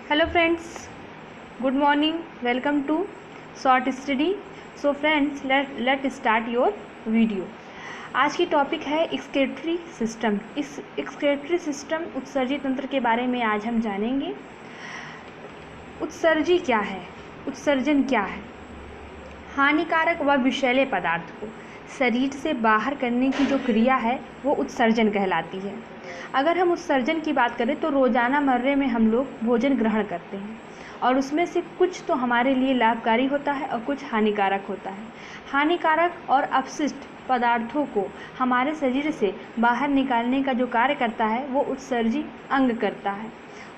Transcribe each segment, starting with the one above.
Hello friends, good morning. Welcome to short study. So friends, let start your video. आज की topic है excretory system. इस excretory system उत्सर्जी तंत्र के बारे में आज हम जानेंगे। उत्सर्जी क्या है, उत्सर्जन क्या है। हानिकारक व विषैले पदार्थ को शरीर से बाहर करने की जो क्रिया है वो उत्सर्जन कहलाती है। अगर हम उत्सर्जन की बात करें तो रोज़ाना मर्रे में हम लोग भोजन ग्रहण करते हैं और उसमें से कुछ तो हमारे लिए लाभकारी होता है और कुछ हानिकारक होता है। हानिकारक और अपशिष्ट पदार्थों को हमारे शरीर से बाहर निकालने का जो कार्य करता है वो उत्सर्जी अंग करता है।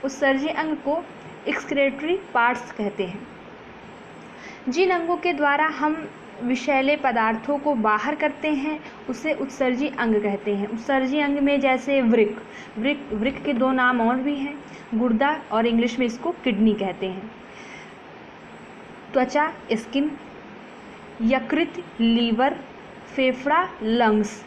उत्सर्जी अंग को एक्सक्रीटरी पार्ट्स कहते हैं। जिन अंगों के द्वारा हम विषैले पदार्थों को बाहर करते हैं उसे उत्सर्जी अंग कहते हैं। उत्सर्जी अंग में जैसे वृक्क के दो नाम और भी हैं, गुर्दा और इंग्लिश में इसको किडनी कहते हैं। त्वचा स्किन, यकृत लीवर, फेफड़ा लंग्स,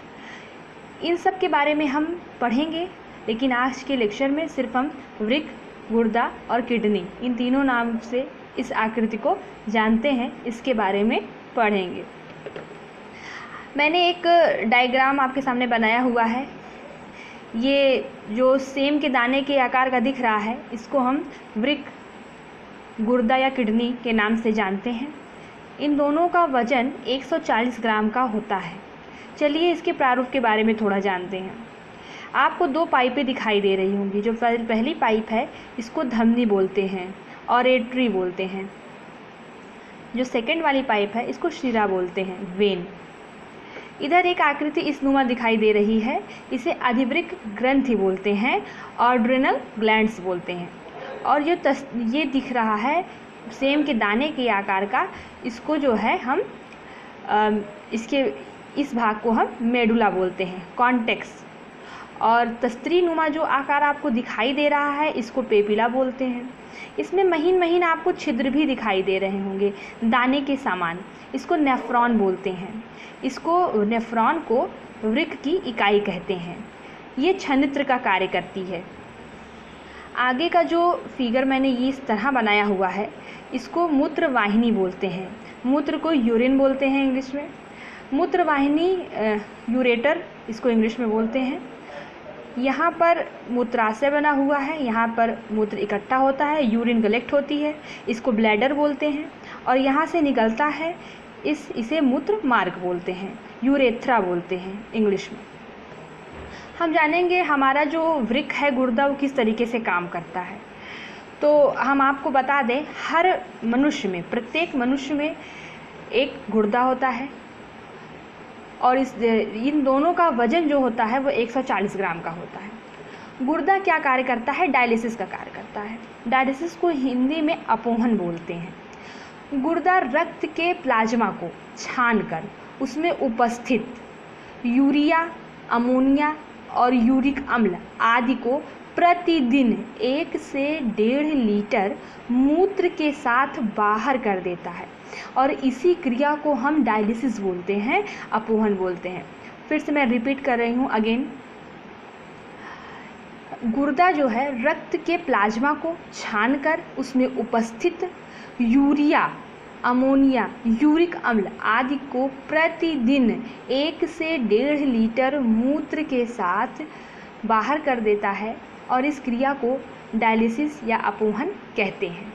इन सब के बारे में हम पढ़ेंगे, लेकिन आज के लेक्चर में सिर्फ हम वृक्क, गुर्दा और किडनी इन तीनों नाम से इस आकृति को जानते हैं, इसके बारे में पढ़ेंगे। मैंने एक डायग्राम आपके सामने बनाया हुआ है। ये जो सेम के दाने के आकार का दिख रहा है इसको हम वृक्क, गुर्दा या किडनी के नाम से जानते हैं। इन दोनों का वजन 140 ग्राम का होता है। चलिए इसके प्रारूप के बारे में थोड़ा जानते हैं। आपको दो पाइपें दिखाई दे रही होंगी। जो पहली पाइप है इसको धमनी बोलते हैं और एट्री बोलते हैं। जो सेकंड वाली पाइप है इसको शिरा बोलते हैं, वेन। इधर एक आकृति इस नुमा दिखाई दे रही है, इसे अधिवृक्क ग्रंथि बोलते हैं और ड्रेनल ग्लैंड्स बोलते हैं। और ये दिख रहा है सेम के दाने के आकार का, इसको जो है हम इसके इस भाग को हम मेडुला बोलते हैं, कॉन्टेक्स। और तस्त्री नुमा जो आकार आपको दिखाई दे रहा है इसको पेपिला बोलते हैं। इसमें महीन महीन आपको छिद्र भी दिखाई दे रहे होंगे दाने के समान, इसको नेफ्रॉन बोलते हैं। इसको नेफ्रॉन को वृक्क की इकाई कहते हैं। ये छनित्र का कार्य करती है। आगे का जो फिगर मैंने ये इस तरह बनाया हुआ है इसको मूत्र वाहिनी बोलते हैं। मूत्र को यूरिन बोलते हैं इंग्लिश में। मूत्र वाहिनी यूरेटर इसको इंग्लिश में बोलते हैं। यहाँ पर मूत्राशय बना हुआ है, यहाँ पर मूत्र इकट्ठा होता है, यूरिन कलेक्ट होती है, इसको ब्लैडर बोलते हैं। और यहाँ से निकलता है इसे मूत्र मार्ग बोलते हैं, यूरेथ्रा बोलते हैं इंग्लिश में। हम जानेंगे हमारा जो वृक्क है, गुर्दा, वो किस तरीके से काम करता है। तो हम आपको बता दें, हर मनुष्य में, प्रत्येक मनुष्य में एक गुर्दा होता है और इन दोनों का वजन जो होता है वो 140 ग्राम का होता है। गुर्दा क्या कार्य करता है? डायलिसिस का कार्य करता है। डायलिसिस को हिंदी में अपोहन बोलते हैं। गुर्दा रक्त के प्लाज्मा को छानकर उसमें उपस्थित यूरिया, अमोनिया और यूरिक अम्ल आदि को प्रतिदिन 1 से 1.5 लीटर मूत्र के साथ बाहर कर देता है और इसी क्रिया को हम डायलिसिस बोलते हैं, अपोहन बोलते हैं। फिर से मैं रिपीट कर रही हूँ अगेन। गुर्दा जो है रक्त के प्लाज्मा को छानकर उसमें उपस्थित यूरिया, अमोनिया, यूरिक अम्ल आदि को प्रतिदिन 1 से 1.5 लीटर मूत्र के साथ बाहर कर देता है और इस क्रिया को डायलिसिस या अपोहन कहते हैं।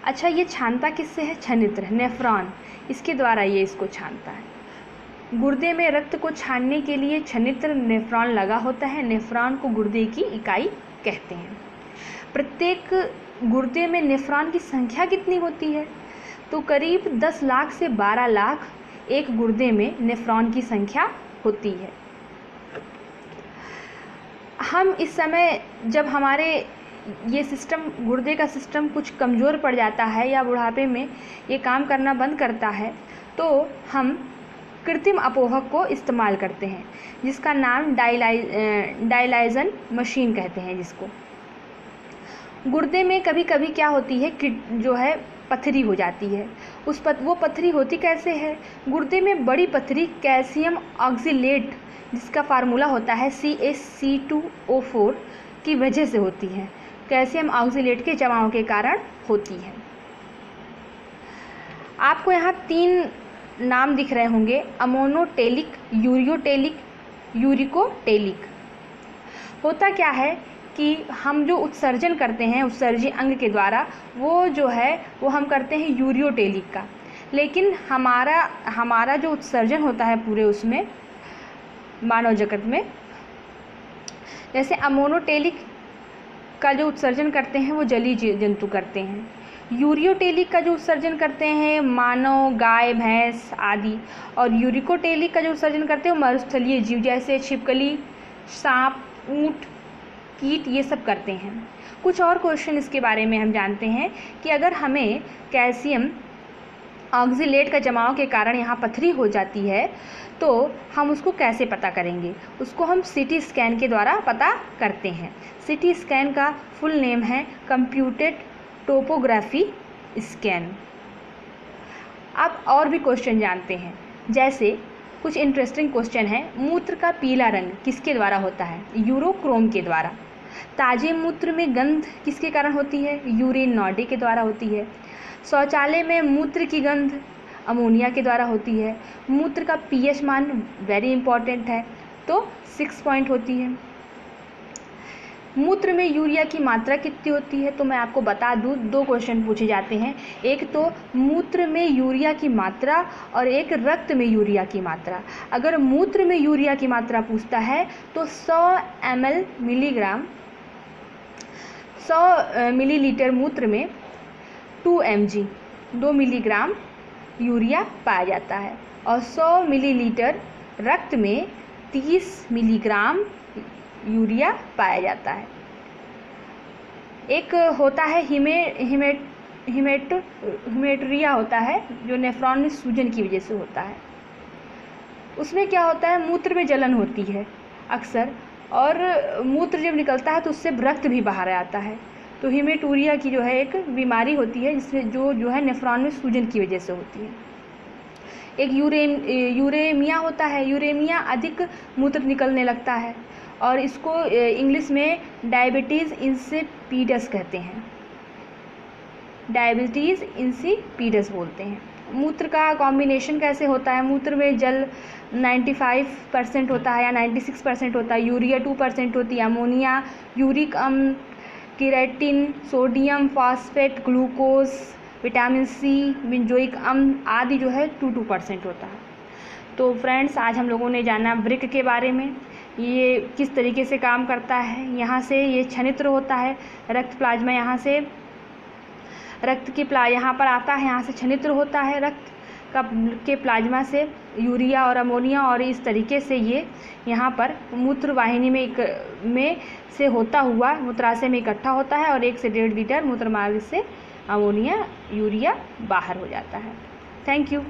अच्छा, ये छानता किससे है? छनित्र, नेफ्रॉन, इसके द्वारा ये इसको छानता है। गुर्दे में रक्त को छानने के लिए छनित्र नेफ्रॉन लगा होता है। नेफ्रॉन को गुर्दे की इकाई कहते हैं। प्रत्येक गुर्दे में नेफ्रॉन की संख्या कितनी होती है? तो करीब 10 लाख से 12 लाख एक गुर्दे में नेफ्रॉन की संख्या होती है। हम इस समय जब हमारे ये सिस्टम, गुर्दे का सिस्टम कुछ कमज़ोर पड़ जाता है या बुढ़ापे में ये काम करना बंद करता है तो हम कृत्रिम अपोहक को इस्तेमाल करते हैं, जिसका नाम डायलाइजन मशीन कहते हैं जिसको। गुर्दे में कभी कभी क्या होती है कि जो है पथरी हो जाती है। वो पथरी होती कैसे है? गुर्दे में बड़ी पथरी कैल्शियम ऑक्सीलेट, जिसका फार्मूला होता है CaC2O4 की वजह से होती है। कैल्शियम ऑक्सीलेट के जमाव के कारण होती है। आपको यहाँ 3 नाम दिख रहे होंगे, अमोनोटेलिक, यूरियोटेलिक, यूरिकोटेलिक। होता क्या है कि हम जो उत्सर्जन करते हैं उत्सर्जी अंग के द्वारा, वो जो है वो हम करते हैं यूरियोटेलिक का, लेकिन हमारा जो उत्सर्जन होता है पूरे उसमें मानव जगत में, जैसे अमोनोटेलिक का जो उत्सर्जन करते हैं वो जलीय जंतु करते हैं, यूरियोटेलिक का जो उत्सर्जन करते हैं मानव, गाय, भैंस आदि, और यूरिकोटेलिक का जो उत्सर्जन करते हैं मरुस्थलीय जीव जैसे छिपकली, सांप, ऊँट, कीट, ये सब करते हैं। कुछ और क्वेश्चन इसके बारे में हम जानते हैं कि अगर हमें कैल्शियम ऑक्सीलेट का जमाव के कारण यहाँ पथरी हो जाती है तो हम उसको कैसे पता करेंगे। उसको हम सीटी स्कैन के द्वारा पता करते हैं। सीटी स्कैन का फुल नेम है कंप्यूटेड टोपोग्राफी स्कैन। अब और भी क्वेश्चन जानते हैं, जैसे कुछ इंटरेस्टिंग क्वेश्चन है, मूत्र का पीला रंग किसके द्वारा होता है? यूरोक्रोम के द्वारा। ताजे मूत्र में गंध किसके कारण होती है? यूरिन नॉडी के द्वारा होती है। शौचालय में मूत्र की गंध अमोनिया के द्वारा होती है। मूत्र का पीएच मान वेरी इंपॉर्टेंट है, तो 6 पॉइंट होती है। मूत्र में यूरिया की मात्रा कितनी होती है? तो मैं आपको बता दूं, 2 क्वेश्चन पूछे जाते हैं, एक तो मूत्र में यूरिया की मात्रा और एक रक्त में यूरिया की मात्रा। अगर मूत्र में यूरिया की मात्रा पूछता है तो 100 मिलीलीटर मूत्र में 2 mg 2 मिलीग्राम यूरिया पाया जाता है, और 100 मिलीलीटर रक्त में 30 मिलीग्राम यूरिया पाया जाता है। एक होता है हिमेटुरिया होता है, जो नेफ्रॉन में सूजन की वजह से होता है। उसमें क्या होता है, मूत्र में जलन होती है अक्सर, और मूत्र जब निकलता है तो उससे रक्त भी बाहर आता है। तो हिमेटुरिया की जो है एक बीमारी होती है, जिसमें जो है नेफ्रॉन में सूजन की वजह से होती है। एक यूरेमिया होता है, यूरेमिया अधिक मूत्र निकलने लगता है, और इसको इंग्लिश में डायबिटीज़ इंसिपिडस कहते हैं, डायबिटीज़ इंसिपिडस बोलते हैं। मूत्र का कॉम्बिनेशन कैसे होता है? मूत्र में जल 95% होता है या 96% होता है, यूरिया 2% होती है, अमोनिया, यूरिक अम्ल, keratin, sodium phosphate, glucose, vitamin C, benzoic अम्ल आदि जो है 2% होता है। तो फ्रेंड्स, आज हम लोगों ने जाना वृक्क के बारे में, ये किस तरीके से काम करता है। यहाँ से ये छनित्र होता है, रक्त प्लाज्मा यहाँ से यहाँ पर आता है, यहाँ से छनित्र होता है रक्त के प्लाज्मा से यूरिया और अमोनिया, और इस तरीके से ये यहाँ पर मूत्र वाहिनी में से होता हुआ मूत्राशय में इकट्ठा होता है, और 1 से 1.5 लीटर मूत्र मार्ग से अमोनिया यूरिया बाहर हो जाता है। Thank you.